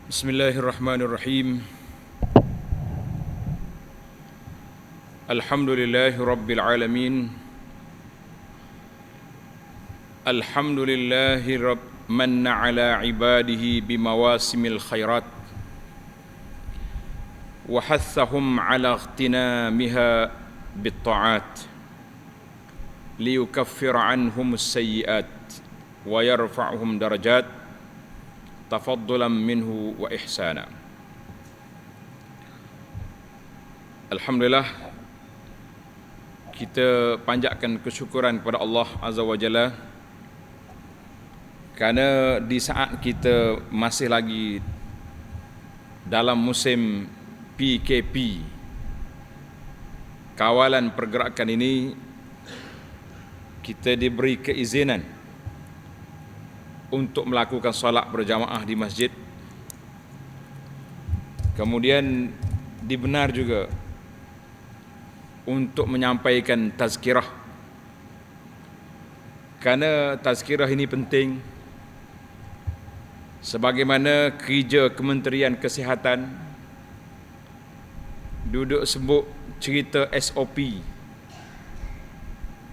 Bismillahirrahmanirrahim. Alhamdulillahi rabbil alamin. Alhamdulillahi manna ala ibadihi bimawasimil khairat wa hathahum ala ightinamiha bitta'at liyukaffira anhum as-sayyi'at wa yarfa'hum darajat tafaddulan minhu wa ihsana. Alhamdulillah, kita panjatkan kesyukuran kepada Allah Azza wa Jalla kerana di saat kita masih lagi dalam musim PKP, kawalan pergerakan ini, kita diberi keizinan untuk melakukan solat berjamaah di masjid. Kemudian dibenar juga untuk menyampaikan tazkirah, kerana tazkirah ini penting. Sebagaimana kerja Kementerian Kesihatan duduk sebut cerita SOP.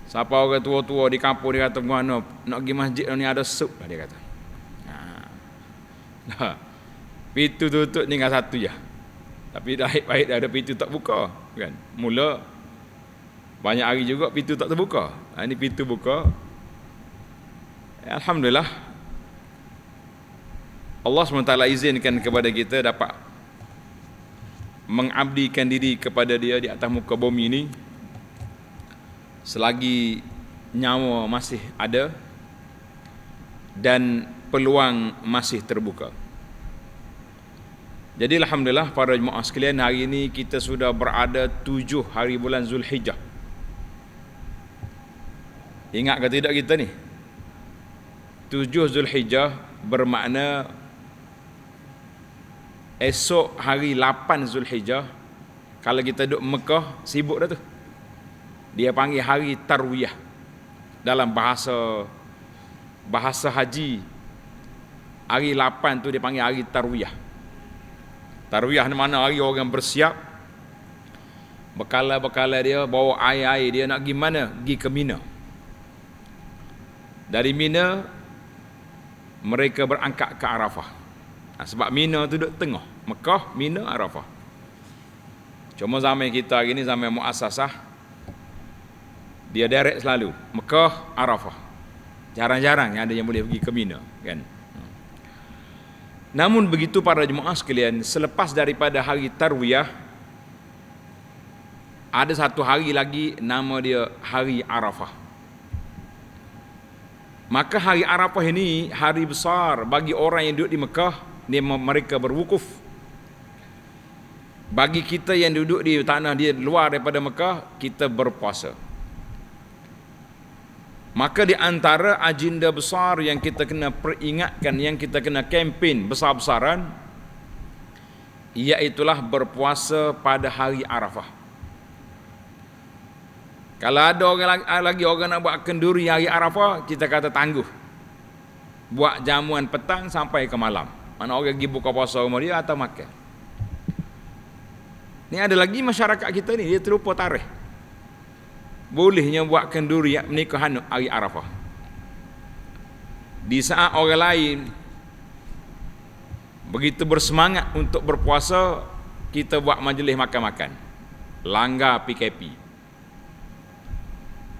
Siapa orang tua-tua di kampung dia kata, "Mana nak pergi masjid ni ada sup lah," dia kata. Nah, pintu tutup tinggal satu je. Tapi baik dah ada pintu tak buka, kan? Mula banyak hari juga pintu tak terbuka. Ini pintu buka. Alhamdulillah, Allah SWT izinkan kepada kita dapat mengabdikan diri kepada Dia di atas muka bumi ini selagi nyawa masih ada dan peluang masih terbuka. Jadi alhamdulillah para jemaah sekalian, hari ini kita sudah berada 7 hari bulan Zulhijjah. Ingat ke tidak kita ni? 7 Zulhijjah bermakna esok hari 8 Zulhijjah. Kalau kita duduk Mekah, sibuk dah tu. Dia panggil hari Tarwiyah. Dalam bahasa haji, hari 8 tu dia panggil hari Tarwiyah. Tarwiyah ni mana hari orang bersiap, bekala-bekala dia, bawa air-air dia nak pergi mana? Pergi ke Mina. Dari Mina mereka berangkat ke Arafah. Sebab Mina tu duduk tengah, Mekah, Mina, Arafah. Cuma zaman kita hari ni zaman muassasah, dia direct selalu Mekah, Arafah. Jarang-jarang yang ada yang boleh pergi ke Mina, kan? Namun begitu para jemaah sekalian, selepas daripada hari Tarwiyah, ada satu hari lagi, nama dia hari Arafah. Maka hari Arafah ini hari besar bagi orang yang duduk di Mekah, mereka berwukuf. Bagi kita yang duduk di tanah dia luar daripada Mekah, kita berpuasa. Maka di antara agenda besar yang kita kena peringatkan, yang kita kena kempen besar-besaran, iaitulah berpuasa pada hari Arafah. Kalau ada orang lagi nak buat kenduri hari Arafah, kita kata tangguh. Buat jamuan petang sampai ke malam. Mana orang pergi buka puasa rumah dia atau makan. Ni ada lagi masyarakat kita ni, dia terlupa tarikh. Bolehnya buat kenduri pernikahan hari Arafah. Di saat orang lain begitu bersemangat untuk berpuasa, kita buat majlis makan-makan. Langgar PKP.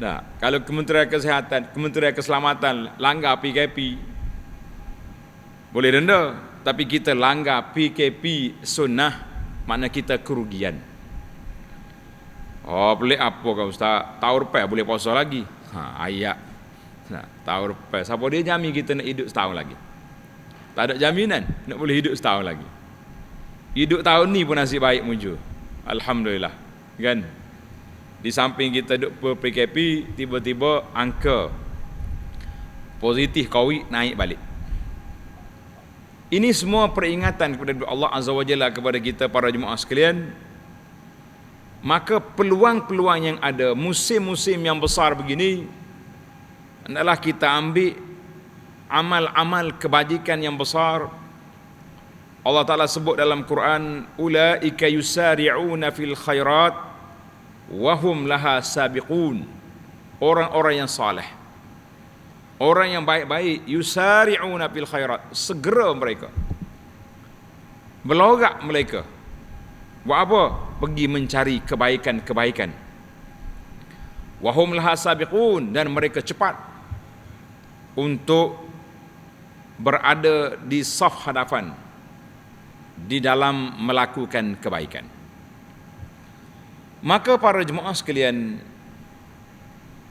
Nah, kalau Kementerian Kesihatan, Kementerian Keselamatan langgar PKP, boleh denda. Tapi kita langgar PKP sunnah, makna kita kerugian. Oh, pelik apa kau Ustaz? Tahun lepas boleh puasa lagi. Ayat. Nah, tahun lepas. Siapa dia jamin kita nak hidup setahun lagi? Tak ada jaminan nak boleh hidup setahun lagi. Hidup tahun ni pun nasib baik muncul. Alhamdulillah. Kan? Di samping kita duduk PKP, tiba-tiba angka positif COVID naik balik. Ini semua peringatan kepada Allah Azza wa Jalla kepada kita para jemaah sekalian. Maka peluang-peluang yang ada, musim-musim yang besar begini, adalah kita ambil amal-amal kebajikan yang besar Allah Ta'ala sebut dalam Quran, ulaika yusari'una fil khairat wahum laha sabiqun. Orang-orang yang saleh, orang yang baik-baik, yusari'una fil khairat, segera mereka, melogak mereka. Buat apa? Pergi mencari kebaikan-kebaikan. Wahum laha sabiqun, dan mereka cepat untuk berada di saf hadapan di dalam melakukan kebaikan. Maka para jemaah sekalian,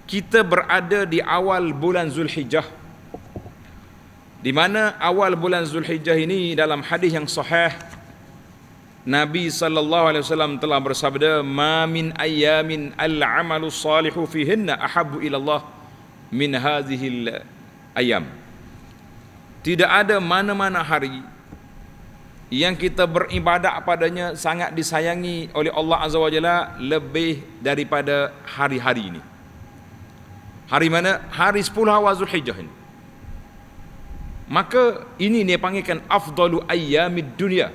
kita berada di awal bulan Zulhijjah, di mana awal bulan Zulhijjah ini dalam hadis yang sahih Nabi sallallahu alaihi wasallam telah bersabda, "Ma min ayyamin al-'amalu salihu fihinna ahabbu ila Allah min hadhil ayyam." Tidak ada mana-mana hari yang kita beribadat padanya sangat disayangi oleh Allah Azza wa Jalla lebih daripada hari-hari ini. Hari mana? Hari 10 awal Zulhijjah ini. Maka ini dia panggilkan afdalu ayyamid dunia.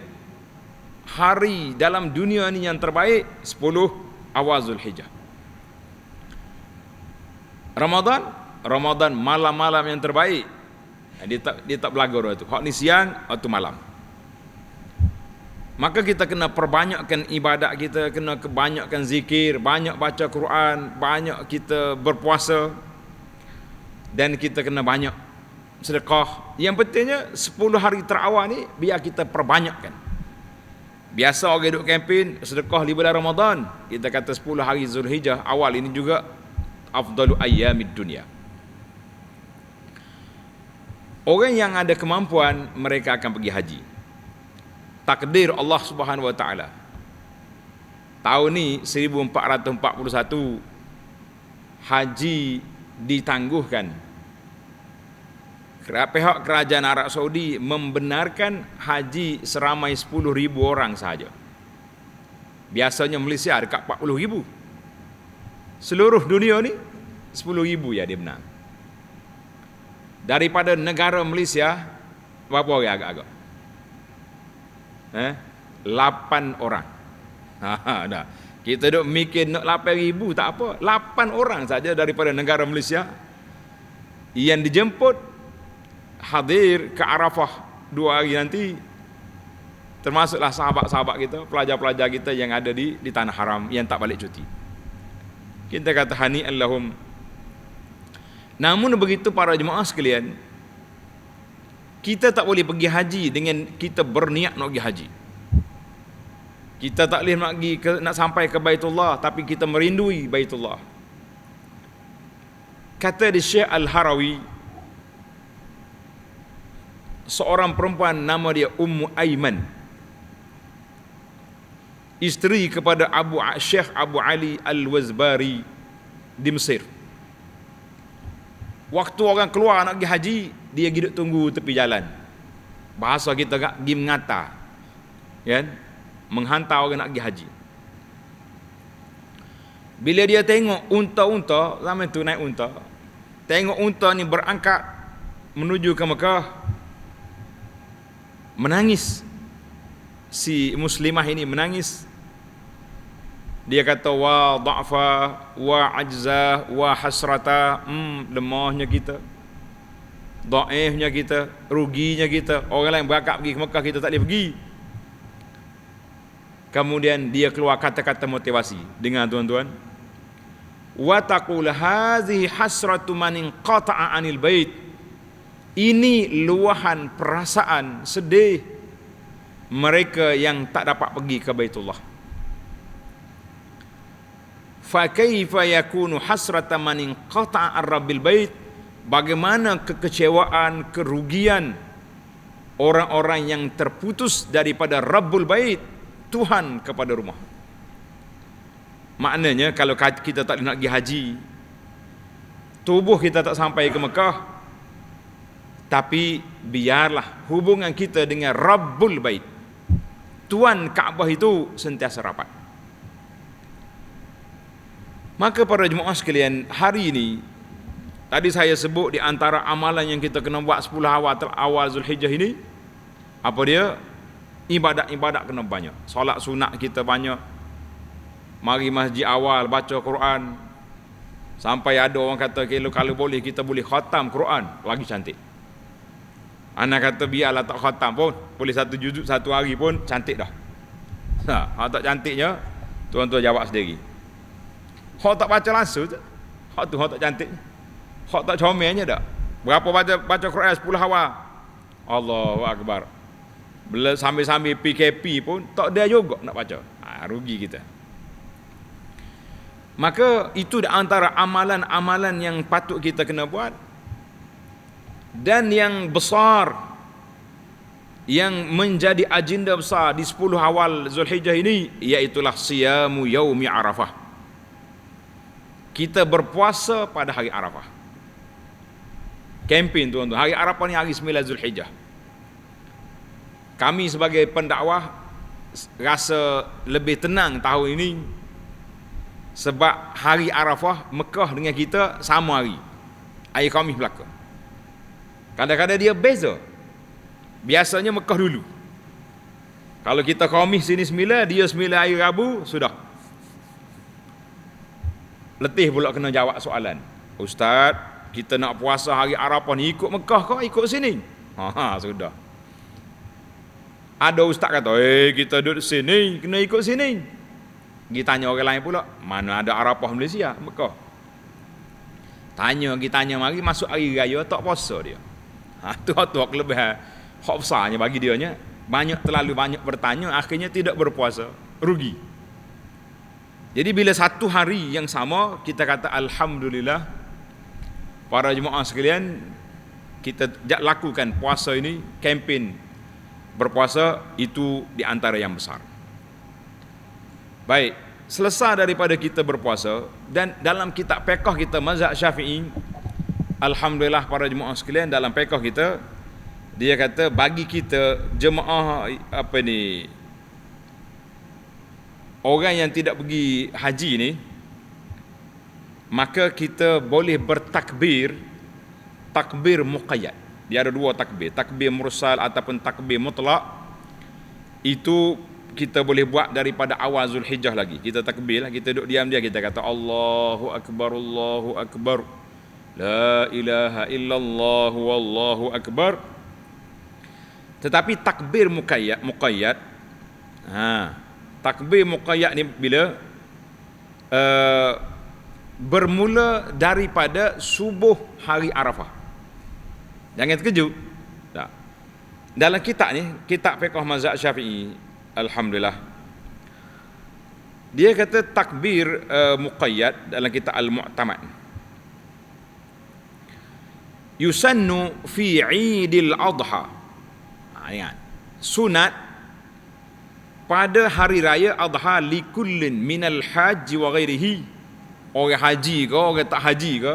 Hari dalam dunia ini yang terbaik 10 awal Zulhijjah. Ramadan malam-malam yang terbaik. Dia tak belagar waktu. Hak ni siang, waktu malam. Maka kita kena perbanyakkan ibadat kita, kena kebanyakkan zikir, banyak baca Quran, banyak kita berpuasa, dan kita kena banyak sedekah. Yang pentingnya 10 hari terawal ni biar kita perbanyakkan. Biasa orang duduk kempen sedekah di bulan Ramadan, kita kata 10 hari Zulhijjah awal ini juga afdalu ayyamid dunia. Orang yang ada kemampuan, mereka akan pergi haji. Takdir Allah Subhanahu wa taala. Tahun ni 1441 haji ditangguhkan. Pihak kerajaan Arab Saudi membenarkan haji seramai 10,000 orang sahaja. Biasanya Malaysia dekat 40,000. Seluruh dunia ni 10,000 ya dia benar. Daripada negara Malaysia berapa orang agak-agak? 8 orang. Dah. Kita duk mikir nak 8,000 tak apa. 8 orang saja daripada negara Malaysia yang dijemput hadir ke Arafah 2 hari nanti, termasuklah sahabat-sahabat kita, pelajar-pelajar kita yang ada di tanah haram yang tak balik cuti. Kita kata hani'an lahum. Namun begitu para jemaah sekalian, kita tak boleh pergi haji dengan kita berniat nak pergi haji. Kita tak boleh nak sampai ke Baitullah tapi kita merindui Baitullah. Kata di Syekh Al-Harawi, seorang perempuan nama dia Ummu Aiman, isteri kepada Syekh Abu Ali Al-Wazbari di Mesir. Waktu orang keluar nak pergi haji, dia duduk tunggu tepi jalan. Bahasa kita kat pergi mengata, kan? Menghantar orang nak pergi haji. Bila dia tengok unta-unta, zaman tu naik unta, tengok unta ni berangkat menuju ke Mekah, menangis. Si muslimah ini menangis. Dia kata, wa dha'fa, wa ajza, wa hasrata. Lemahnya kita, dhaifnya kita, ruginya kita. Orang lain berangkat pergi ke Mekah, kita tak boleh pergi. Kemudian dia keluar kata-kata motivasi. Dengar tuan-tuan, wa taqul hazihi hasratu man inqata'a 'anil bait. Ini luahan perasaan sedih mereka yang tak dapat pergi ke Baitullah. Fa kaifa yakunu hasratan man inqata'a ar-rabbil bait. Bagaimana kekecewaan, kerugian orang-orang yang terputus daripada Rabbul Bait, Tuhan kepada rumah. Maknanya kalau kita tak nak pergi haji, tubuh kita tak sampai ke Mekah, tapi biarlah hubungan kita dengan Rabbul Bait, Tuan Kaabah itu sentiasa rapat. Maka para jemaah sekalian, hari ini tadi saya sebut di antara amalan yang kita kena buat 10 awal Zulhijjah ini, apa dia? Ibadat-ibadat kena banyak. Solat sunat kita banyak. Mari masjid awal baca Quran. Sampai ada orang kata kalau boleh kita boleh khatam Quran, lagi cantik. Anak kata biarlah tak khatam pun, boleh satu juzuk satu hari pun cantik dah. Hak tak cantiknya tuan-tuan jawab sendiri. Hak tak baca langsung tu, hak tu hak tak cantik. Hak tak comelnya dak. Berapa baca Quran 10 awal. Allahu akbar. Bila sambil-sambil PKP pun tak ada juga nak baca. Rugi kita. Maka itu di antara amalan-amalan yang patut kita kena buat. Dan yang besar, yang menjadi agenda besar di 10 awal Zulhijjah ini, iaitulah siyamu yaumi Arafah. Kita berpuasa pada hari Arafah. Kempen tuan-tuan, hari Arafah ni hari 9 Zulhijjah. Kami sebagai pendakwah rasa lebih tenang tahun ini sebab hari Arafah Mekah dengan kita sama hari. Hari Khamis belaka. Kadang-kadang dia beza. Biasanya Mekah dulu. Kalau kita Khamis sini 9, dia 9 hari Rabu, sudah. Letih pula kena jawab soalan. Ustaz, kita nak puasa hari Arafah ni ikut Mekah ke ikut sini? Sudah. Ada ustaz kata, kita duduk sini, kena ikut sini. Pergi tanya orang lain pula, mana ada Arafah Malaysia, Mekah. Tanya mari masuk hari raya tak puasa dia. Tu kelebihan hak besarnya bagi dia nya. Terlalu banyak bertanya, akhirnya tidak berpuasa, rugi. Jadi bila satu hari yang sama kita kata alhamdulillah, para jemaah sekalian, kita lakukan puasa ini, kempen berpuasa itu di antara yang besar. Baik, selesai daripada kita berpuasa, dan dalam kitab fiqh kita mazhab Syafi'i, alhamdulillah para jemaah sekalian, dalam fiqh kita dia kata bagi kita jemaah orang yang tidak pergi haji ni, maka kita boleh bertakbir, takbir muqayyad. Dia ada dua takbir, takbir mursal ataupun takbir mutlak. Itu kita boleh buat daripada awal Zulhijjah lagi. Kita takbir lah, kita duduk diam dia, kita kata Allahu Akbar, Allahu Akbar, La ilaha illallah, Wallahu Akbar. Tetapi takbir muqayyad, takbir muqayyad ni bila bermula daripada subuh hari Arafah. Jangan terkejut. Tak. Dalam kitab ni, kitab fiqh mazhab Syafi'i, alhamdulillah, dia kata takbir muqayyad dalam kitab Al-Mu'tamad. Yusannu fi 'Idil Adha. Ingat. Sunat pada hari raya Adha likullin minal haji wa ghairihi. Orang haji ke, orang tak haji ke.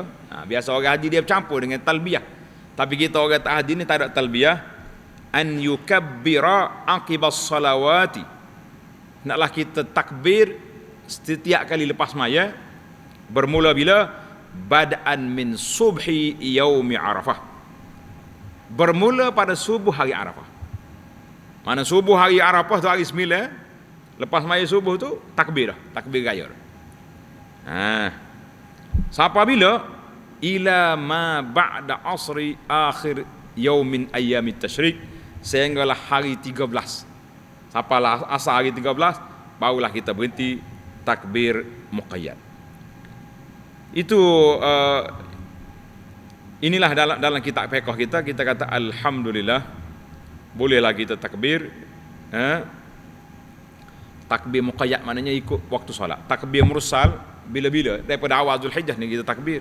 Biasa orang haji dia bercampur dengan talbiyah. Tapi kita orang tak haji ni tak ada talbiyah. An yukabbira aqibas salawati. Naklah kita takbir setiap kali lepas maya. Bermula bila? Bad'an min subhi yaumi Arafah. Bermula pada subuh hari Arafah. Mana subuh hari Arafah tu hari 9, lepas maya subuh tu takbir dah, takbir raya. Sampai bila? Ila ma ba'da asri akhir yaumin ayyamit tasyrik, sehinggalah hari 13. Sampailah asar hari 13, barulah kita berhenti takbir muqayyad. Itu inilah dalam kitab fiqh kita kata alhamdulillah, bolehlah kita takbir. Takbir muqayyad maknanya ikut waktu solat. Takbir mursal bila-bila daripada awal Zulhijjah ni kita takbir.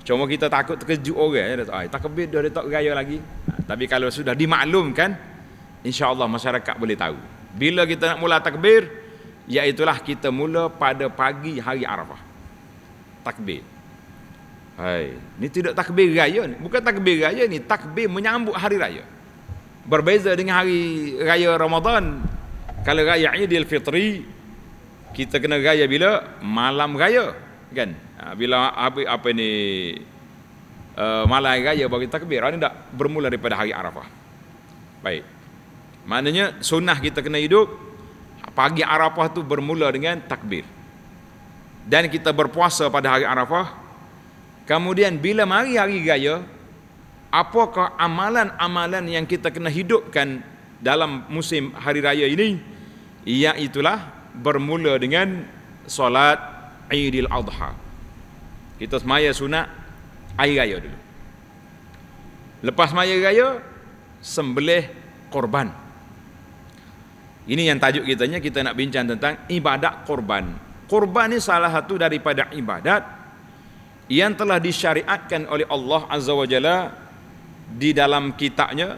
Cuma kita takut terkejut orang, takbir dia tak raya lagi. Tapi kalau sudah dimaklumkan, insya-Allah masyarakat boleh tahu. Bila kita nak mula takbir, iaitulah kita mula pada pagi hari Arafah. Takbir. Ni tidak takbir raya ni, bukan takbir raya ni, takbir menyambut hari raya. Berbeza dengan hari raya Ramadan. Kalau raya Idul Fitri, kita kena raya bila? Malam raya, kan? Bila malam raya bagi takbir, ini tak bermula daripada hari Arafah. Baik. Maknanya sunnah kita kena hidup. Pagi Arafah tu bermula dengan takbir. Dan kita berpuasa pada hari Arafah. Kemudian bila mari hari raya, apakah amalan-amalan yang kita kena hidupkan dalam musim hari raya ini? Iaitulah bermula dengan solat Aidil Adha. Kita semaya sunat hari raya dulu. Lepas semaya raya, sembelih korban. Ini yang tajuk kitanya, kita nak bincang tentang ibadat korban. Korban ini salah satu daripada ibadat yang telah disyariatkan oleh Allah Azza wa Jalla di dalam kitabnya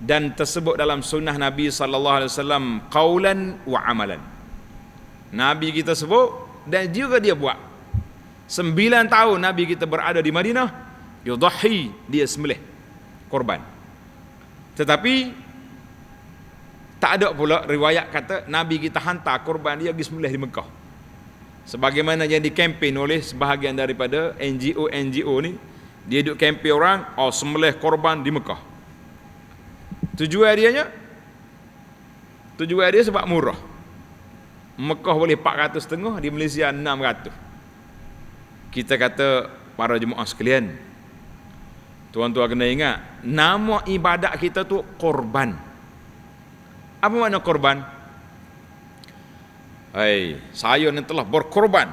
dan tersebut dalam sunnah Nabi sallallahu alaihi wasallam qaulan wa amalan. Nabi kita sebut dan juga dia buat. 9 tahun Nabi kita berada di Madinah, yudhi, dia sembelih korban. Tetapi tak ada pula riwayat kata Nabi kita hantar korban dia pergi sembelih di Mekah. Sebagaimana yang dikempen oleh sebahagian daripada NGO ni, dia duk kempen orang, sembelih korban di Mekah. Tujuan dia sebab murah. Mekah boleh 400.5, di Malaysia 600. Kita kata para jemaah sekalian, tuan-tuan kena ingat, nama ibadat kita tu korban. Apa makna korban? Saya ni telah berkorban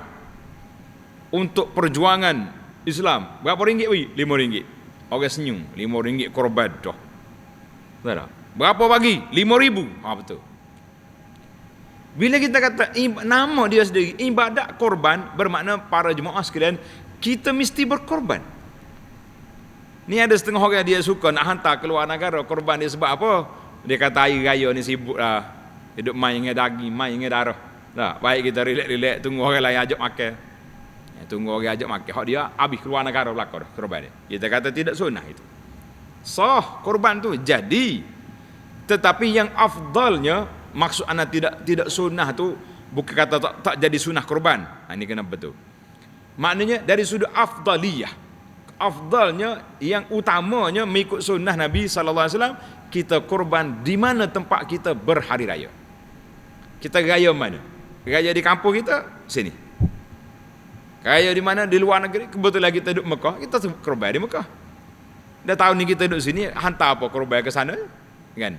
untuk perjuangan Islam. Berapa ringgit weh? RM5. Orang senyum, RM5 korban dah. Betul tak? Berapa bagi? RM5,000. Betul. Bila kita kata nama dia sendiri ibadat korban, bermakna para jemaah sekalian, kita mesti berkorban. Ni ada setengah orang dia suka nak hantar keluar negara korban dia sebab apa? Dia kata hari raya ni sibuk lah, hidup main dengan daging, main dengan darah. Tak, baik kita relax tunggu orang lain ajak makan. Tunggu orang ajak makan, hak dia habis keluar negara belakang dah korban dia. Kita kata tidak sunnah itu. Sah korban tu jadi, tetapi yang afdalnya, maksud anak tidak sunnah tu bukan kata tak jadi sunnah korban. Ini kena betul. Maknanya dari sudut afdaliyah, afdalnya yang utamanya mengikut sunnah Nabi sallallahu alaihi wasallam, kita korban di mana tempat kita berhari raya. Kita raya mana? Raya di kampung kita, sini. Raya di mana? Di luar negeri, kebetulan kita duduk Mekah, kita korban di Mekah. Dah tahun ni kita duduk sini, hantar apa korban ke sana, kan?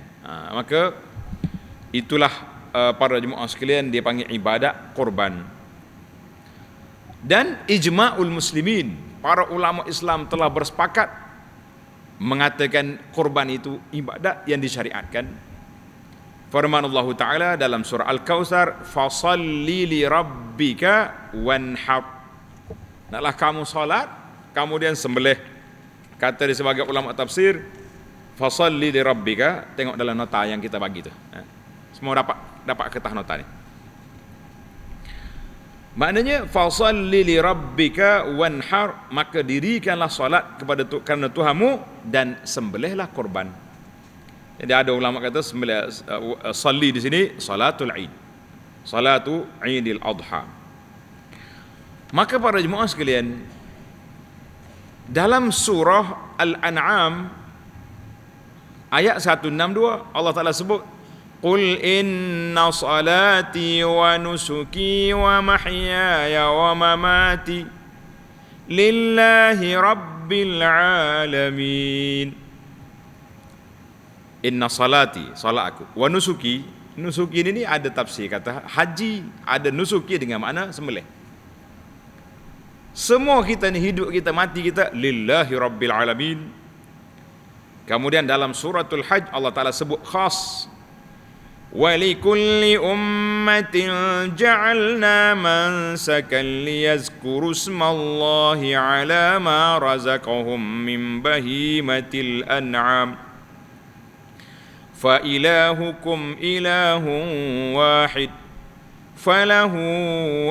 Maka itulah para jemaah sekalian, dia panggil ibadat korban. Dan ijma'ul muslimin, para ulama Islam telah bersepakat mengatakan korban itu ibadat yang disyariatkan. Firman Allah Ta'ala dalam surah Al-Kautsar, fasalli li rabbika wanhar. Naklah kamu salat, kemudian sembelih. Kata di sebagai ulama tafsir, fasalli li rabbika, tengok dalam nota yang kita bagi tu. Semua dapat kertas nota ni. Maknanya fasalli li rabbika wanhar, maka dirikanlah salat kepada kerana Tuhanmu dan sembelihlah korban. Jadi ada ulama kata sembelih salli di sini salatul Aid. Salatu Aidil Adha. Maka para jemaah sekalian, dalam surah Al-An'am ayat 162 Allah Taala sebut, qul inna salati wa nusuki wa mahyaya wa mamati lillahi rabbil alamin. Inna salati, salat aku, wa nusuki, nusuki ini ada tafsir kata haji, ada nusuki dengan makna sembelih. Semua kita ni, hidup kita, mati kita, lillahi rabbil alamin. Kemudian dalam suratul Hajj Allah Ta'ala sebut khas, وَلِكُلِّ أُمَّةٍ جَعَلْنَا مَنْسَكًا لِيَذْكُرُوا اسْمَ اللَّهِ عَلَى مَا رَزَقَهُمْ مِنْ بَهِيمَةِ الْأَنْعَامِ فَإِلَٰهُكُمْ إِلَٰهٌ وَاحِدٌ فَلَهُ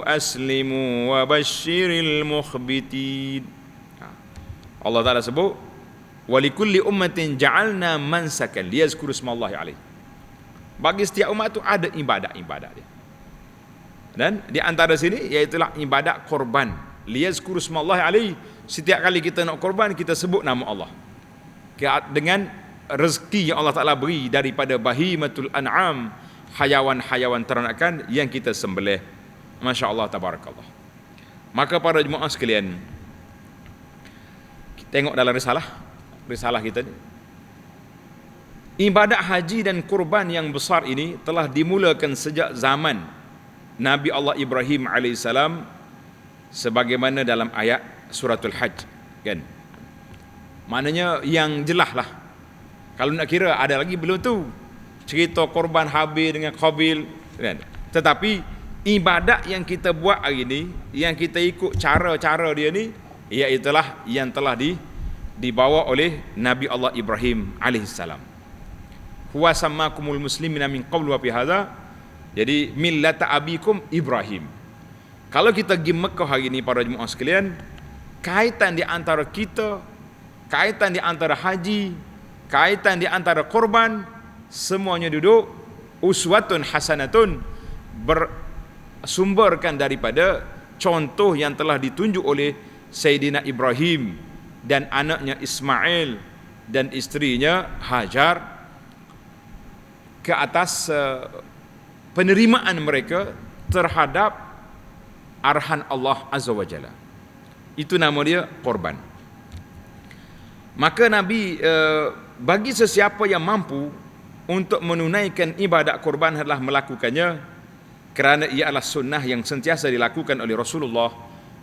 أَسْلِمُوا وَبَشِّرِ الْمُخْبِتِينَ. Allah Ta'ala sebut, وَلِكُلِّ أُمَّةٍ جَعَلْنَا مَنْسَكًا لِيَذْكُرُوا اسْمَ اللَّهِ عَلَيْهِ. Bagi setiap umat itu ada ibadat-ibadat dia. Dan di antara sini iaitulah ibadat korban. Liyazkuru smallahi alaihi. Setiap kali kita nak korban, kita sebut nama Allah. Dengan rezeki yang Allah Ta'ala beri daripada bahimatul an'am, hayawan-hayawan ternakan yang kita sembelih. Masya Allah, tabarakallah. Maka para jemaah sekalian, tengok dalam risalah kita ni, ibadat haji dan kurban yang besar ini telah dimulakan sejak zaman Nabi Allah Ibrahim alaihissalam, sebagaimana dalam ayat suratul Hajj, kan? Maknanya yang jelas lah. Kalau nak kira ada lagi belum tu cerita korban Habil dengan Qabil, kan? Tetapi ibadat yang kita buat hari ni, yang kita ikut cara-cara dia ni, iaitulah yang telah dibawa oleh Nabi Allah Ibrahim alaihissalam. Huwa sammakumul muslimina min qablu wa fi hadza. Jadi millata abikum Ibrahim. Kalau kita pergi Mekah hari ni para jemaah sekalian, kaitan di antara kita, kaitan di antara haji, kaitan di antara korban, semuanya duduk uswatun hasanatun, bersumberkan daripada contoh yang telah ditunjuk oleh Sayyidina Ibrahim dan anaknya Ismail dan isterinya Hajar, ke atas penerimaan mereka terhadap arahan Allah Azza wa Jalla. Itu nama dia korban. Maka Nabi bagi sesiapa yang mampu untuk menunaikan ibadat korban adalah melakukannya, kerana ia adalah sunnah yang sentiasa dilakukan oleh Rasulullah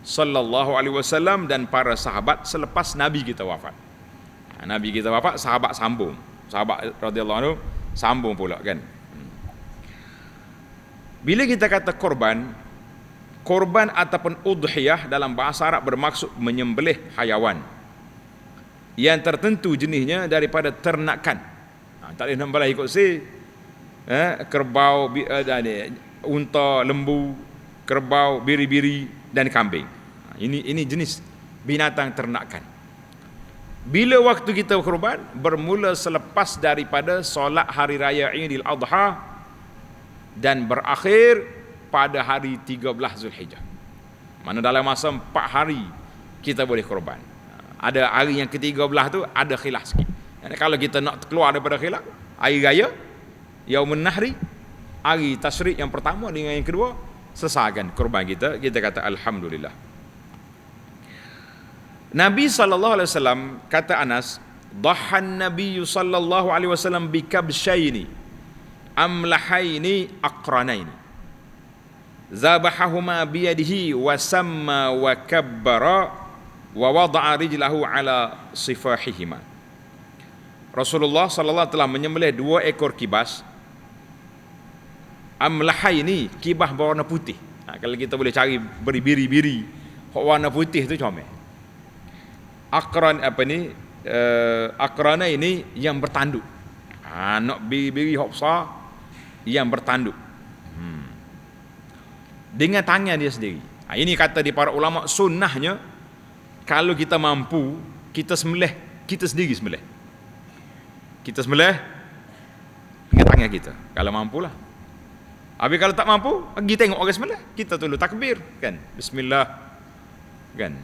sallallahu alaihi wasallam dan para sahabat selepas Nabi kita wafat. Nabi kita wafat, sahabat sambung. Sahabat radhiyallahu anhu sambung pula, kan? Bila kita kata korban ataupun udhiyah dalam bahasa Arab bermaksud menyembelih hayawan yang tertentu jenisnya daripada ternakan. Tak boleh nampak ikut kerbau, unta, lembu, kerbau, biri-biri dan kambing. Ini jenis binatang ternakan. Bila waktu kita korban? Bermula selepas daripada solat hari raya Idul Adha dan berakhir pada hari 13 Zulhijjah. Mana dalam masa 4 hari kita boleh korban. Ada hari yang ke-13 tu ada khilaf sikit. Kalau kita nak keluar daripada khilaf, hari raya Yaumun Nahri, hari tasyrik yang pertama dengan yang kedua, selesaikan korban kita kata alhamdulillah. Nabi sallallahu alaihi wasallam, kata Anas, dhahan Nabi sallallahu alaihi wasallam bikabshaini amlahaini aqranaini zabahahuma biyadihi wa samma wa kabbara wa wada'a rijlahu ala sifahihima. Rasulullah sallallahu telah menyembelih 2 ekor kibas. Amlahaini, kibas berwarna putih. Kalau kita boleh cari beri-biri warna putih tu comel. Akrana ini yang bertanduk. Nak biri-biri hok besar yang bertanduk. Dengan tangan dia sendiri. Ini kata di para ulama, sunnahnya kalau kita mampu, kita sembelih, kita sendiri sembelih. Kita sembelih dengan tangan kita, kalau mampulah. Habis kalau tak mampu, pergi tengok orang sembelih, kita tolong takbir, kan? Bismillah, kan?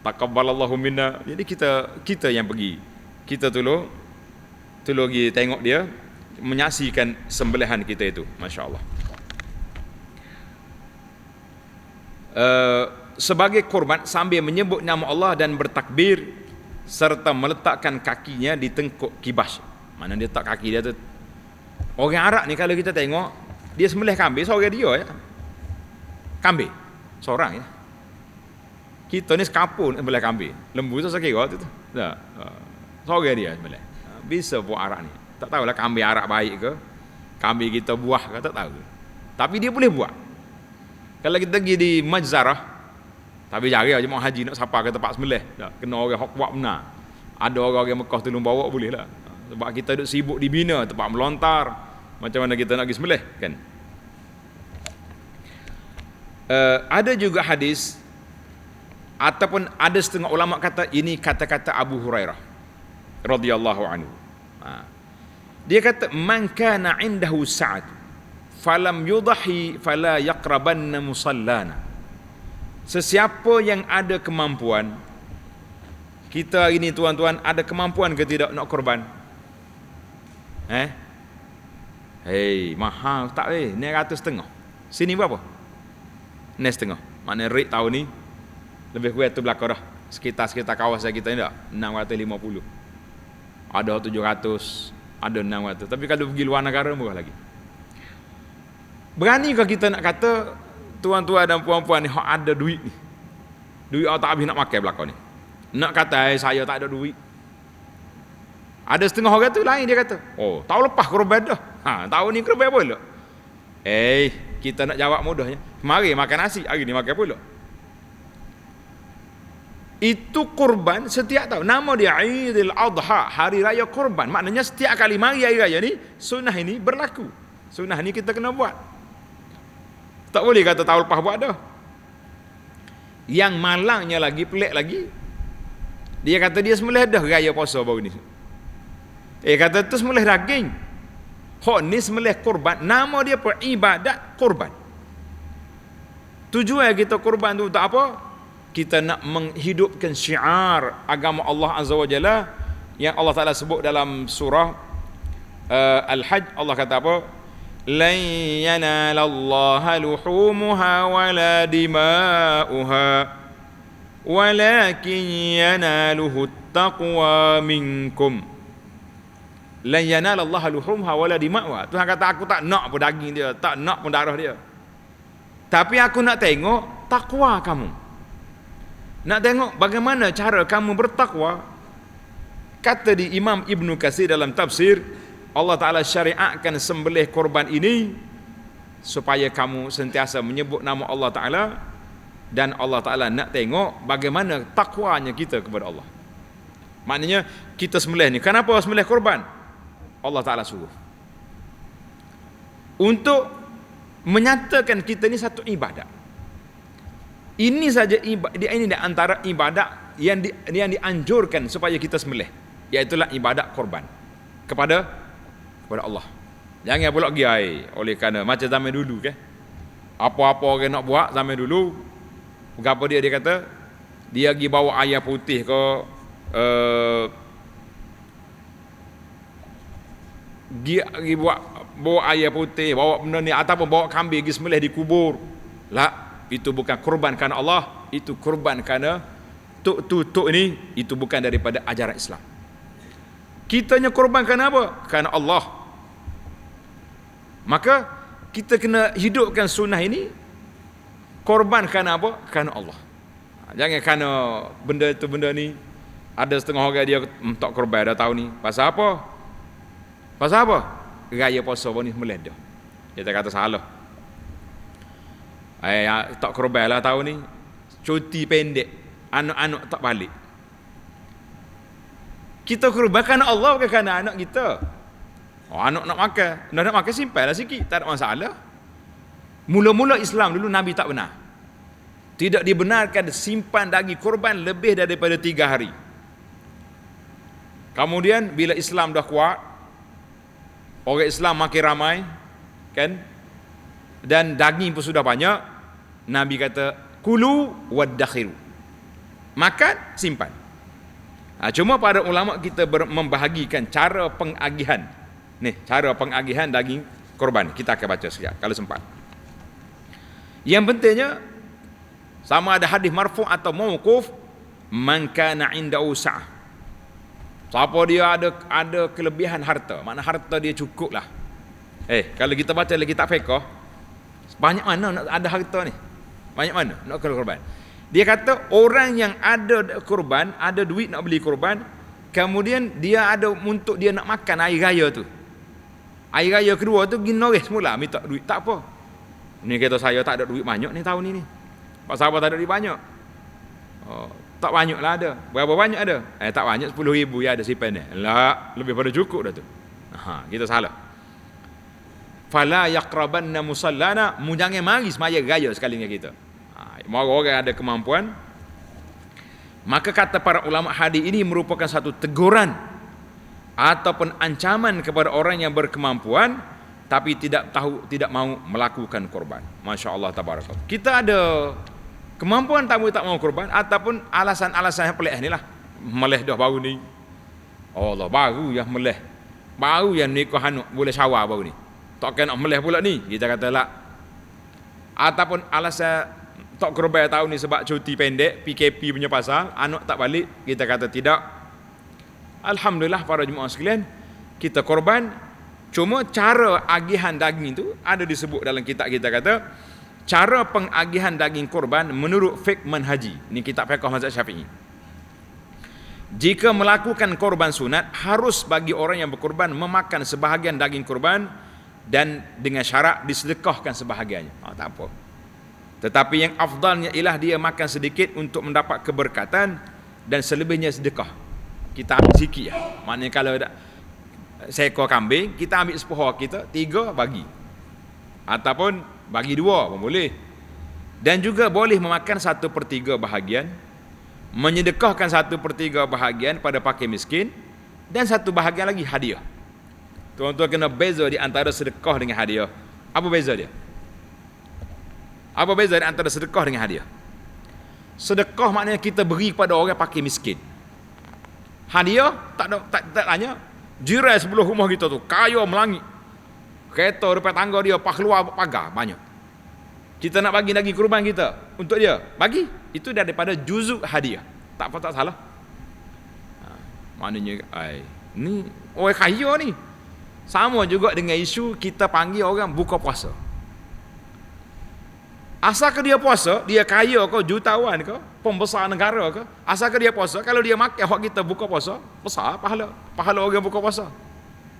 Taqabbalallahu minna. Jadi kita yang pergi, kita tolong pergi tengok dia, menyaksikan sembelihan kita itu. Masya Allah. Sebagai korban sambil menyebut nama Allah dan bertakbir serta meletakkan kakinya di tengkuk kibas. Mana dia letak kaki dia tu. Orang Arab ni kalau kita tengok, dia sembelih kambing seorang dia ya. Kambing seorang ya. Kita ni sekapun sembelih kambing. Lembu tu sekira tu. Dah. Seorang dia sembelih. Bisa buat Arab ni. Tak tahulah kambing Arab baik ke, kambing kita buah ke, tak tahu. Tapi dia boleh buat. Kalau kita pergi di Majzarah, tapi jari jemaah haji nak sapa ke tempat sembelih, kena orang hok buat benar. Ada orang Mekah tolong bawa boleh lah. Sebab kita duduk sibuk dibina tempat melontar, macam mana kita nak pergi sembelih, kan? Ada juga hadis ataupun ada setengah ulama kata ini kata-kata Abu Hurairah radhiyallahu anhu. Dia kata man kana indahu sa'at falam yudahi fala yaqrabanna musallana. Sesiapa yang ada kemampuan, kita hari ini tuan-tuan ada kemampuan ke tidak nak korban? Hei, mahal tak ni 100,5. Sini berapa? Ni setengah. Maknanya rate tahun ni lebih kurang tu belakang dah. Sekitar kawasan kita ni dah 650. Ada 700, ada 600. Tapi kalau pergi luar negara murah lagi. Beranikah kita nak kata tuan-tuan dan puan-puan ni hak ada duit ni? Duit awak tak habis nak makan belakang ni. Nak kata saya tak ada duit. Ada setengah orang tu lain dia kata, oh tahun lepas korban dah. Tahun ni korban pula. Kita nak jawab mudahnya. Mari makan nasi, hari ni makan pula. Itu kurban setiap tahun. Nama dia Aidil Adha, hari raya kurban. Maknanya setiap kali mari hari raya ni, sunnah ini berlaku. Sunnah ni kita kena buat. Tak boleh kata tahun lepas buat dah. Yang malangnya lagi, pelik lagi, dia kata dia sembelih dah raya puasa baru ni. Kata tu sembelih daging. Hak ni sembelih kurban. Nama dia ibadat kurban. Tujuan kita kurban tu untuk apa? Kita nak menghidupkan syiar agama Allah Azza wa Jalla yang Allah Ta'ala sebut dalam surah Al-Hajj. Allah kata apa? Lan yanalallaha luhumuha wala dima'uha walakin yanaluhu taqwa minkum. Lan yanalallaha luhumuha wala dima'uha. Tuhan kata aku tak nak pun daging dia, tak nak pun darah dia. Tapi aku nak tengok takwa kamu. Nak tengok bagaimana cara kamu bertakwa. Kata di Imam Ibn Katsir dalam tafsir, Allah Ta'ala syariatkan sembelih korban ini supaya kamu sentiasa menyebut nama Allah Ta'ala, dan Allah Ta'ala nak tengok bagaimana takwanya kita kepada Allah. Maknanya kita sembelih ni, kenapa sembelih korban? Allah Ta'ala suruh untuk menyatakan kita ni satu ibadat. Ini saja ibadat, ini di antara ibadat yang dianjurkan supaya kita sembelih, iaitulah ibadat korban kepada Allah. Jangan pula pergi oleh kerana macam zaman dulu ke. Apa-apa orang nak buat zaman dulu, berapa dia kata dia pergi bawa air putih ke pergi bawa air putih, bawa benda ni, ataupun bawa kambing pergi sembelih di kubur. Lah, itu bukan kurban kerana Allah, itu kurban kerana tuk ni, itu bukan daripada ajaran Islam. Kitanya kurban kerana apa? Kerana Allah. Maka kita kena hidupkan sunnah ini. Korban kerana apa? Kerana Allah. Jangan kerana benda itu benda ni. Ada setengah orang dia tak korban dah tahun ni. Pasal apa? Pasal apa? Raya puasa pun ni sembelih dah. Dia kata salah. Tak korban lah tahun ni. Cuti pendek. Anak-anak tak balik. Kita korban kerana Allah, bukan kerana anak kita. Anak nak makan simpan lah sikit, tak ada masalah. Mula-mula Islam dulu Nabi tak benar. Tidak dibenarkan simpan daging korban lebih daripada 3 hari. Kemudian bila Islam dah kuat, orang Islam makin ramai, kan? Dan daging pun sudah banyak, Nabi kata kulu waddakhiru. Makan, simpan. Cuma para ulama kita membahagikan cara pengagihan. Nih, cara pengagihan daging korban. Kita akan baca sekejap kalau sempat. Yang pentingnya, sama ada hadis marfu' atau mauquf, man kana inda'u sa'ah. Siapa dia ada kelebihan harta, makna harta dia cukup lah. Kalau kita baca lagi kitab fiqh, banyak mana nak ada harta ni? Banyak mana nak korban? Dia kata orang yang ada korban, ada duit nak beli korban, kemudian dia ada untuk dia nak makan hari raya tu. Hari raya kedua tu pergi noreh semula minta duit, tak apa. Ni kata saya tak ada duit banyak ni tahun ni. Pasal apa tak ada duit banyak? Tak banyak lah ada. Berapa banyak ada? Tak banyak, 10,000 ya ada sipan ni. Lah, lebih pada cukup dah tu. Kita salah. Fala yaqrabanna musallana, mu jangan mari semaya raya sekali dengan kita. Orang ada kemampuan. Maka kata para ulama, hadis ini merupakan satu teguran ataupun ancaman kepada orang yang berkemampuan tapi tidak mau melakukan korban. Masya Allah tabarakallah. Kita ada kemampuan tapi tak mau korban, ataupun alasan-alasan yang pelik ni lah. Meleh dah baru ni. Allah baru ya meleh. Baru yang nikah anak boleh syawal baru ni. Tak kena meleh pula ni. Kita kata lah. Ataupun alasan tak korban tahun ni sebab cuti pendek, PKP punya pasal, anak tak balik, kita kata tidak. Alhamdulillah para jemaah sekalian, kita korban. Cuma cara agihan daging tu ada disebut dalam kitab kita kata, cara pengagihan daging korban menurut fiqh manhaji. Ini kitab fiqh mazhab Syafi'i. Jika melakukan korban sunat, harus bagi orang yang berkorban memakan sebahagian daging korban dan dengan syarat disedekahkan sebahagiannya. Tak apa. Tetapi yang afdalnya ialah dia makan sedikit untuk mendapat keberkatan dan selebihnya sedekah. Kita ambil sikit. Maknanya kalau ada seekor kambing, kita ambil separuh kita, 3 bagi. Ataupun bagi 2 pun boleh. Dan juga boleh memakan 1/3 bahagian, menyedekahkan 1/3 bahagian pada fakir miskin, dan 1 bahagian lagi hadiah. Tuan-tuan kena beza di antara sedekah dengan hadiah. Apa beza dia? Apa beza di antara sedekah dengan hadiah? Sedekah maknanya kita beri kepada orang fakir miskin. Hadiah tak tanya. Jiran sebelah rumah kita tu kaya melangit. Kereta depan tangga dia keluar pagar banyak. Kita nak bagi daging kurban kita untuk dia, bagi. Itu daripada juzuk hadiah. Tak apa, tak salah. Maknanya ni orang kaya ni. Sama juga dengan isu kita panggil orang buka puasa. Asal ke dia puasa, dia kaya ke, jutawan ke, pembesar negara ke, asal ke dia puasa, kalau dia makan hak kita buka puasa, besar pahala orang buka puasa.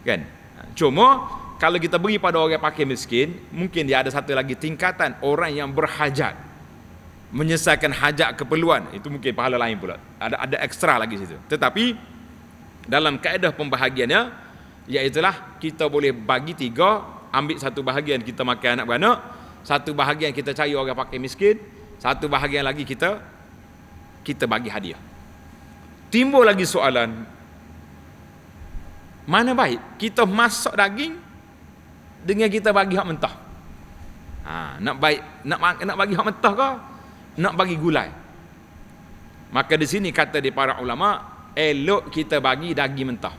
Kan? Cuma kalau kita beri pada orang fakir miskin, mungkin dia ada satu lagi tingkatan orang yang berhajat, menyelesaikan hajat keperluan, itu mungkin pahala lain pula. Ada ekstra lagi situ. Tetapi dalam kaedah pembahagiannya, iaitulah kita boleh bagi 3, ambil 1 bahagian kita makan anak beranak, 1 bahagian kita cari orang fakir miskin, 1 bahagian lagi kita bagi hadiah. Timbul lagi soalan, mana baik kita masak daging dengan kita bagi hak mentah? Nak bagi hak mentah ke nak bagi gulai? Maka di sini kata di para ulama, elok kita bagi daging mentah.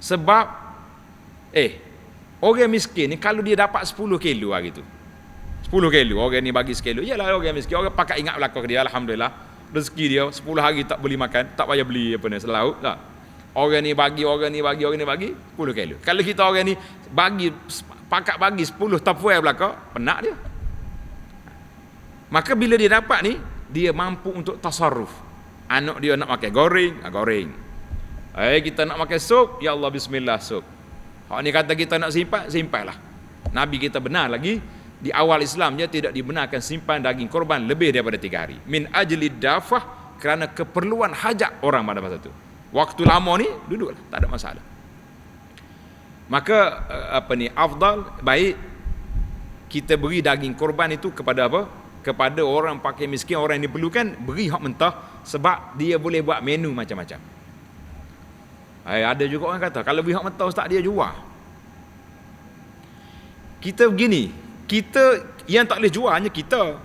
Sebab orang miskin ni kalau dia dapat 10 kilo hari tu, 10 kilo orang ni bagi sekilo, yalah orang miskin, orang pakai ingat belakang dia, alhamdulillah rezeki dia 10 hari tak beli makan, tak payah beli apa ni selaut tak. Orang ni bagi 10 kilo. Kalau kita orang ni bagi 10 tapuai belakang, penat dia. Maka bila dia dapat ni, dia mampu untuk tasarruf. Anak dia nak makan goreng. Kita nak makan sup, ya Allah bismillah sup. Hak ni kata kita nak simpanlah. Nabi kita benar lagi, di awal Islam dia tidak dibenarkan simpan daging korban lebih daripada 3 hari. Min ajli dafah, kerana keperluan hajat orang pada masa itu. Waktu lama ni duduklah, tak ada masalah. Maka afdal, baik kita beri daging korban itu kepada apa? Kepada orang fakir miskin, orang yang diperlukan, beri hak mentah sebab dia boleh buat menu macam-macam. Ada juga orang kata kalau beri hak mentah ustaz dia jual. Kita begini, kita yang tak boleh jual hanya kita.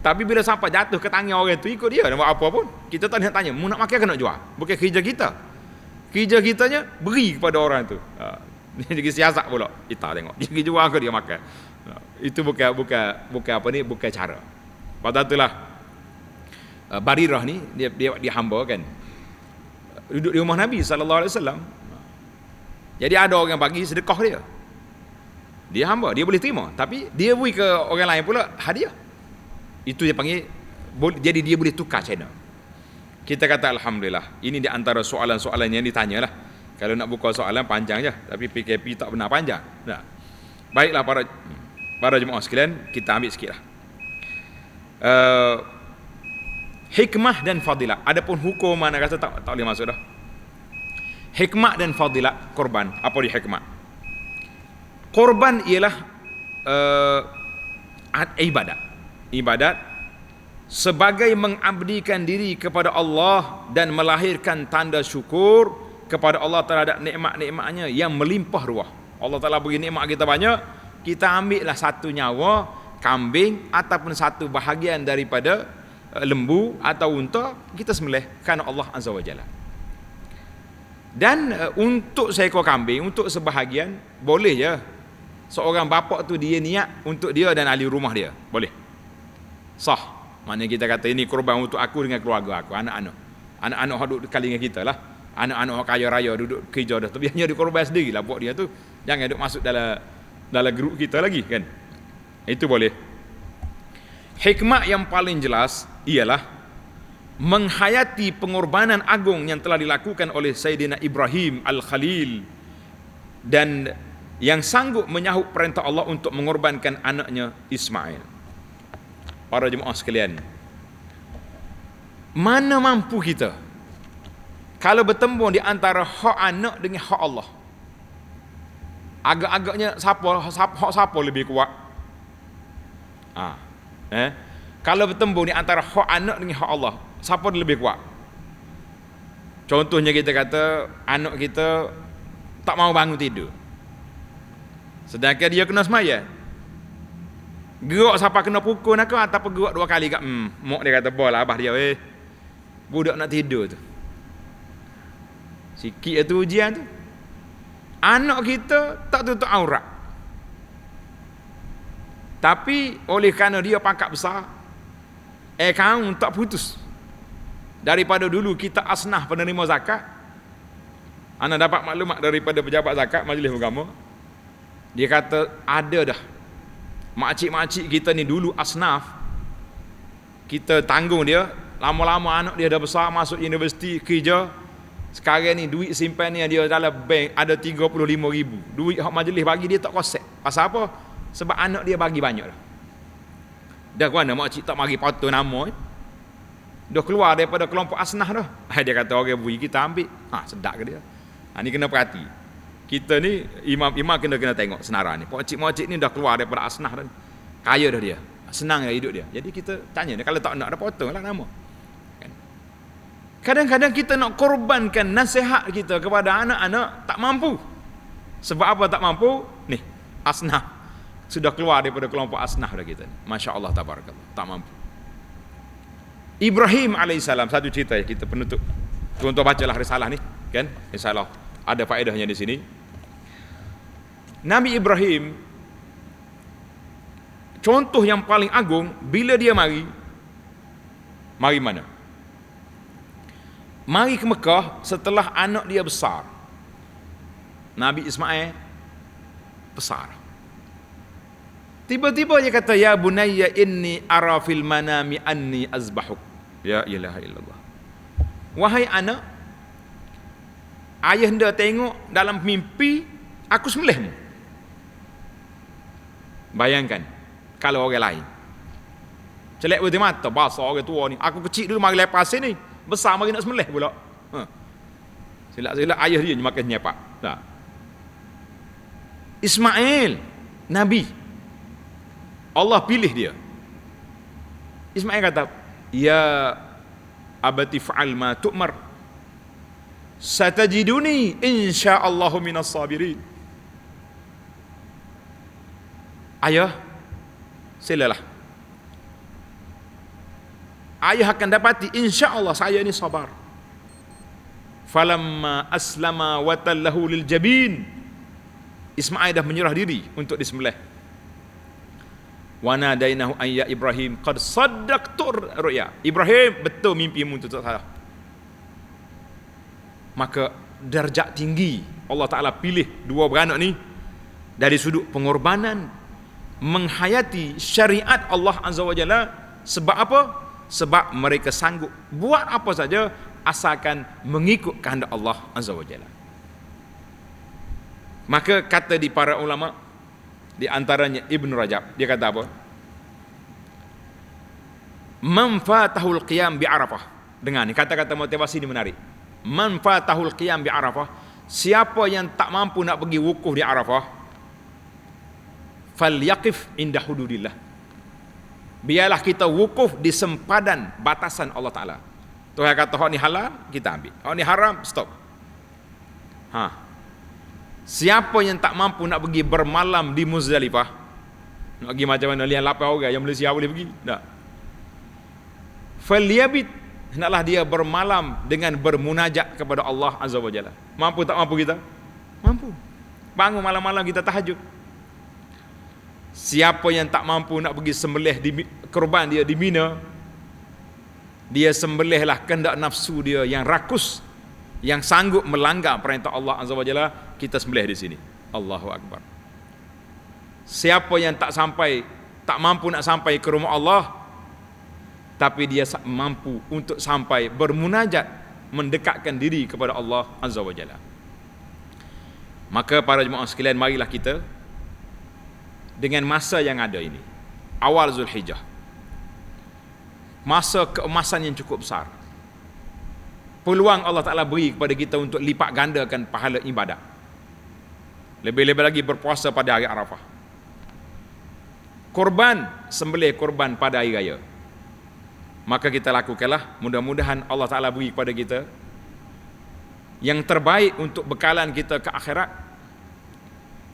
Tapi bila sampai jatuh ke tangan orang tu, ikut dia nak buat apa pun. Kita tak nak tanya, mu nak makan ke nak jual? Bukan kerja kita. Kerja kitanya beri kepada orang tu. Dia jadi siasat pula. Kita tengok dia pergi jual ke dia makan. Itu bukan cara. Pada itulah Barirah ni dia hamba kan. Duduk di rumah Nabi SAW. Jadi ada orang bagi sedekah dia. Dia hamba, dia boleh terima, tapi dia beri ke orang lain pula hadiah. Itu dia panggil, jadi dia boleh tukar channel. Kita kata alhamdulillah. Ini di antara soalan-soalan yang ditanya lah. Kalau nak buka soalan panjang je, tapi PKP tak benar panjang. Nah. Baiklah para jemaah sekalian, kita ambil sikitlah. Hikmah dan fadilat. Adapun hukum mana kata tak boleh masuk dah. Hikmah dan fadilat korban. Apa dia hikmah? Korban ialah ibadat sebagai mengabdikan diri kepada Allah dan melahirkan tanda syukur kepada Allah terhadap nikmat-nikmatnya yang melimpah ruah. Allah Ta'ala beri nikmat kita banyak, kita ambillah 1 nyawa kambing ataupun 1 bahagian daripada lembu atau unta, kita sembelih kerana Allah Azza wa Jalla. Dan untuk seekor kambing, untuk sebahagian boleh je seorang bapa tu dia niat untuk dia dan ahli rumah dia, boleh sah. Maknanya kita kata ini korban untuk aku dengan keluarga aku, anak-anak duduk dekat dengan kita lah, anak-anak kaya raya duduk kerja dah, tapi hanya dia korban sendiri lah buat dia tu, jangan duduk masuk dalam grup kita lagi kan. Itu boleh. Hikmah yang paling jelas ialah menghayati pengorbanan agung yang telah dilakukan oleh Sayyidina Ibrahim Al-Khalil, dan yang sanggup menyahut perintah Allah untuk mengorbankan anaknya Ismail. Para jemaah sekalian, mana mampu kita kalau bertembung di antara hak anak dengan hak Allah? Agak-agaknya siapa lebih kuat? Kalau bertembung di antara hak anak dengan hak Allah, siapa lebih kuat? Contohnya kita kata anak kita tak mau bangun tidur, sedangkan dia kena semaya. Gerak siapa kena pukul nak ataupun gerak 2 kali kat mak dia kata bola abah dia budak nak tidur tu. Sikit tu ujian tu. Anak kita tak tutup aurat, tapi oleh kerana dia pangkat besar, akaun tak putus. Daripada dulu kita asnah penerima zakat. Ana dapat maklumat daripada pejabat zakat majlis agama. Dia kata ada dah makcik-makcik kita ni dulu asnaf, kita tanggung dia, lama-lama anak dia dah besar masuk universiti kerja. Sekarang ni duit simpan ni dia dalam bank ada 35,000. Duit hak majlis bagi dia tak kosek. Pasal apa? Sebab anak dia bagi banyak dah. Dah mana makcik tak mari patut nama dah keluar daripada kelompok asnah dah. Dia kata orang bui kita ambil. Sedap ke dia. Ni kena perhati. Kita ni imam kena tengok senarai ni. Makcik-makcik ni dah keluar daripada asnah dah. Kaya dah dia. Senang dah hidup dia. Jadi kita tanya dia, kalau tak nak dah potonglah nama. Kan? Kadang-kadang kita nak korbankan nasihat kita kepada anak-anak tak mampu. Sebab apa tak mampu? Ni, asnah. Sudah keluar daripada kelompok asnah dah kita. Masya-Allah tabarakallah. Tak mampu. Ibrahim alaihissalam, satu cerita kita penutup. Tuan-tuan bacalah risalah ni, kan? Insyaallah ada faedahnya di sini. Nabi Ibrahim contoh yang paling agung bila dia mari mana? Mari ke Mekah setelah anak dia besar. Nabi Ismail besar. Tiba-tiba dia kata, ya bunayya inni ara fil manami anni azbahuk. Ya ilaha illallah. Wahai anak, ayah anda tengok dalam mimpi aku sembelihmu. Bayangkan kalau orang lain celek betul mata bahasa orang tua ni, aku kecil dulu mari lepas sini, besar mari nak sembelih pula. Silap-silap ayah dia makan nyepak. Tak. Ismail Nabi, Allah pilih dia. Ismail kata, ya abati fa'al ma tu'mar satajiduni insyaallahu minas sabirin. Ayah, silalah. Ayah akan dapati insyaallah saya ni sabar. Falamma aslama wa tallahu lil jabin, Ismail dah menyerah diri untuk disembelih. Wa nadainahu ayya Ibrahim qad saddaqtur ru'ya. Ibrahim, betul mimpimu itu tak salah. Maka darjat tinggi Allah Ta'ala pilih dua beranak ni dari sudut pengorbanan, menghayati syariat Allah Azza wa Jalla. Sebab apa? Sebab mereka sanggup buat apa saja asalkan mengikut kehendak Allah Azza wa Jalla. Maka kata di para ulama, di antaranya Ibn Rajab, dia kata apa? Man fatahul qiyam bi Arafah. Dengar ni kata-kata motivasi ni menarik. Man fatahul qiyam bi Arafah, siapa yang tak mampu nak pergi wukuf di Arafah, falyaqif inda hududillah. Biarlah kita wukuf di sempadan batasan Allah Ta'ala. Tuhan kata hak ni halal, kita ambil. Hak ni haram, stop. Siapa yang tak mampu nak pergi bermalam di Muzdalifah, nak pergi macam mana lihat 8 orang yang Malaysia boleh pergi? Tak. Falyabit hendaklah dia bermalam dengan bermunajat kepada Allah Azza wa Jalla. Mampu tak mampu kita? Mampu. Bangun malam-malam kita tahajud. Siapa yang tak mampu nak pergi sembelih korban dia di Mina, dia sembelihlah kehendak nafsu dia yang rakus, yang sanggup melanggar perintah Allah Azza wa Jalla, kita sembelih di sini. Allahu Akbar. Siapa yang tak mampu nak sampai ke rumah Allah, tapi dia mampu untuk sampai bermunajat, mendekatkan diri kepada Allah Azza wa Jalla. Maka para jemaah sekalian, marilah kita dengan masa yang ada ini, awal Zulhijjah, masa keemasan yang cukup besar, peluang Allah Ta'ala beri kepada kita untuk lipat gandakan pahala ibadat. Lebih-lebih lagi berpuasa pada hari Arafah, korban, sembelih korban pada hari raya. Maka kita lakukanlah, mudah-mudahan Allah Ta'ala beri kepada kita yang terbaik untuk bekalan kita ke akhirat,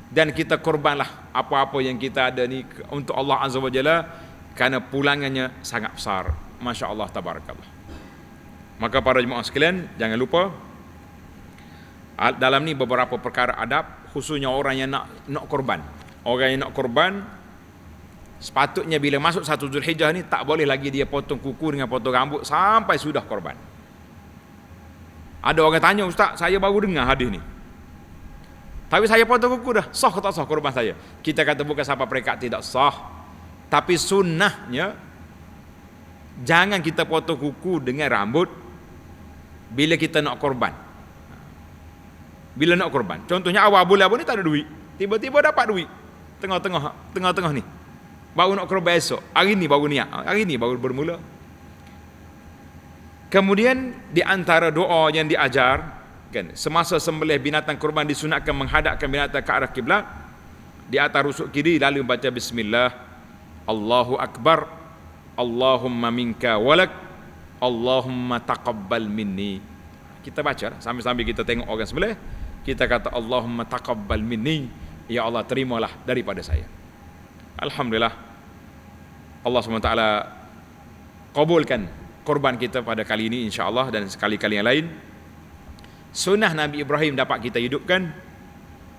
dan kita korbanlah apa-apa yang kita ada ni untuk Allah Azza wa Jalla, kerana pulangannya sangat besar. Masya Allah, tabarakallah. Maka para jemaah sekalian, jangan lupa dalam ni beberapa perkara adab, khususnya orang yang nak korban. Orang yang nak korban, sepatutnya bila masuk 1 Zulhijjah ni, tak boleh lagi dia potong kuku dengan potong rambut sampai sudah korban. Ada orang tanya, Ustaz, saya baru dengar hadis ni, tapi saya potong kuku dah, sah ke tak sah korban saya? Kita kata bukan sampai peringkat tidak sah, tapi sunnahnya jangan kita potong kuku dengan rambut bila kita nak korban. Bila nak korban, contohnya awal bulan ni tak ada duit, tiba-tiba dapat duit tengah-tengah ni, baru nak korban esok, hari ni baru niat, hari ni baru bermula. Kemudian di antara doa yang diajar kan, semasa sembelih binatang kurban disunatkan menghadapkan binatang ke arah kiblat, di atas rusuk kiri lalu baca bismillah, Allahu Akbar, Allahumma minka walak, Allahumma taqabbal minni. Kita baca sambil-sambil kita tengok orang sembelih, kita kata Allahumma taqabbal minni, ya Allah terimalah daripada saya. Alhamdulillah, Allah SWT kabulkan korban kita pada kali ini insya-Allah, dan sekali-kali yang lain. Sunnah Nabi Ibrahim dapat kita hidupkan,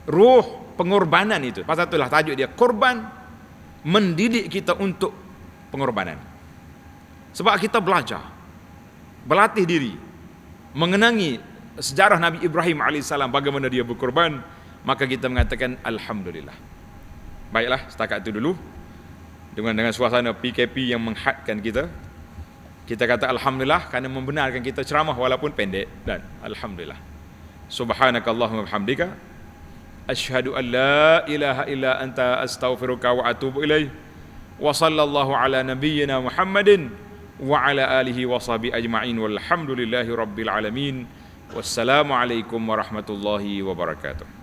ruh pengorbanan itu. Pasal itulah tajuk dia, korban mendidik kita untuk pengorbanan. Sebab kita belajar, berlatih diri, mengenangi sejarah Nabi Ibrahim AS, bagaimana dia berkorban, maka kita mengatakan Alhamdulillah. Baiklah, setakat itu dulu. Dengan suasana PKP yang menghadkan kita, kita kata Alhamdulillah kerana membenarkan kita ceramah walaupun pendek, dan Alhamdulillah. Subhanakallahumma bihamdika, asyhadu an la ilaha illa anta, astaghfiruka wa atubu ilaih. Wa sallallahu ala nabiyyina Muhammadin wa ala alihi wa sahbihi ajma'in, walhamdulillahi rabbil alamin. Wassalamu alaikum warahmatullahi wabarakatuh.